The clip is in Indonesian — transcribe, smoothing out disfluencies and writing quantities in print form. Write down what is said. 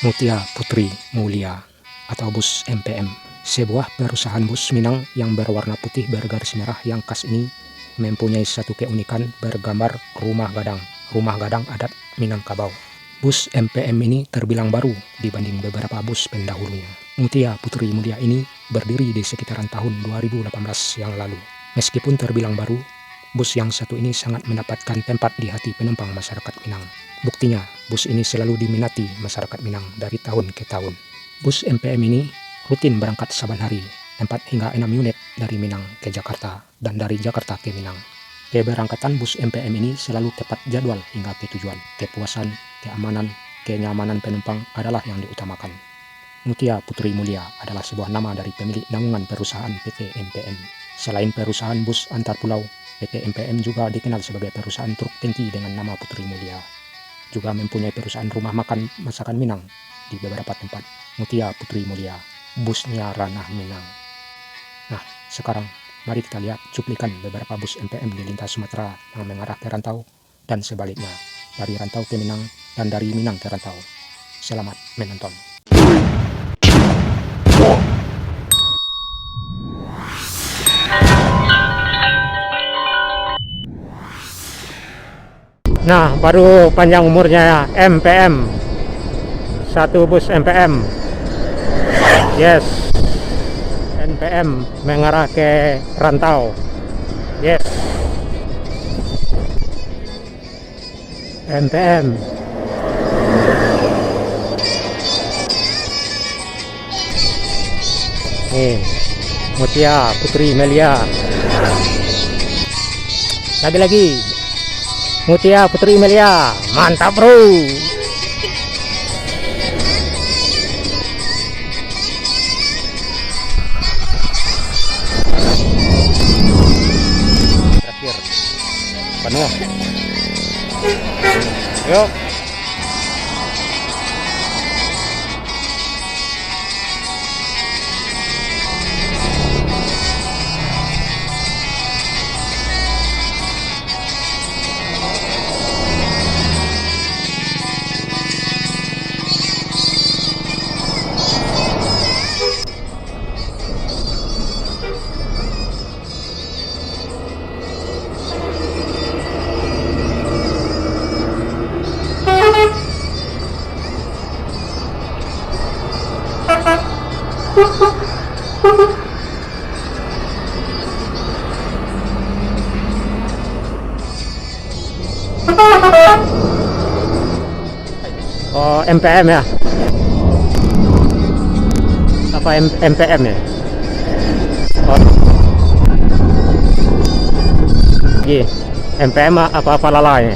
Mutia Putri Mulia atau bus MPM, sebuah perusahaan bus Minang yang berwarna putih bergaris merah yang khas ini mempunyai satu keunikan bergambar rumah gadang adat Minangkabau. Bus MPM ini terbilang baru dibanding beberapa bus pendahulunya. Mutia Putri Mulia ini berdiri di sekitaran tahun 2018 yang lalu. Meskipun terbilang baru, bus yang satu ini sangat mendapatkan tempat di hati penumpang masyarakat Minang. Buktinya, bus ini selalu diminati masyarakat Minang dari tahun ke tahun. Bus MPM ini rutin berangkat saban hari, 4 hingga 6 unit dari Minang ke Jakarta dan dari Jakarta ke Minang. Keberangkatan bus MPM ini selalu tepat jadwal hingga ke tujuan. Kepuasan, keamanan, kenyamanan penumpang adalah yang diutamakan. Mutia Putri Mulia adalah sebuah nama dari pemilik naungan perusahaan PT MPM. Selain perusahaan bus antar pulau, PT MPM juga dikenal sebagai perusahaan truk tangki dengan nama Putri Mulia. Juga mempunyai perusahaan rumah makan masakan Minang di beberapa tempat. Mutia Putri Mulia, busnya ranah Minang. Nah, sekarang mari kita lihat cuplikan beberapa bus MPM di lintas Sumatera yang mengarah ke Rantau dan sebaliknya, dari Rantau ke Minang dan dari Minang ke Rantau. Selamat menonton. Nah, baru panjang umurnya MPM. Satu bus MPM. Yes. MPM mengarah ke Rantau. Yes. MPM. Nih, Mutia Putri Mulia. Lagi-lagi. Mutia Putri Mulia, mantap bro. Terakhir penuh. Yuk. Oh, MPM ya? Apa MPM ya? Oh. MPM apa lalai?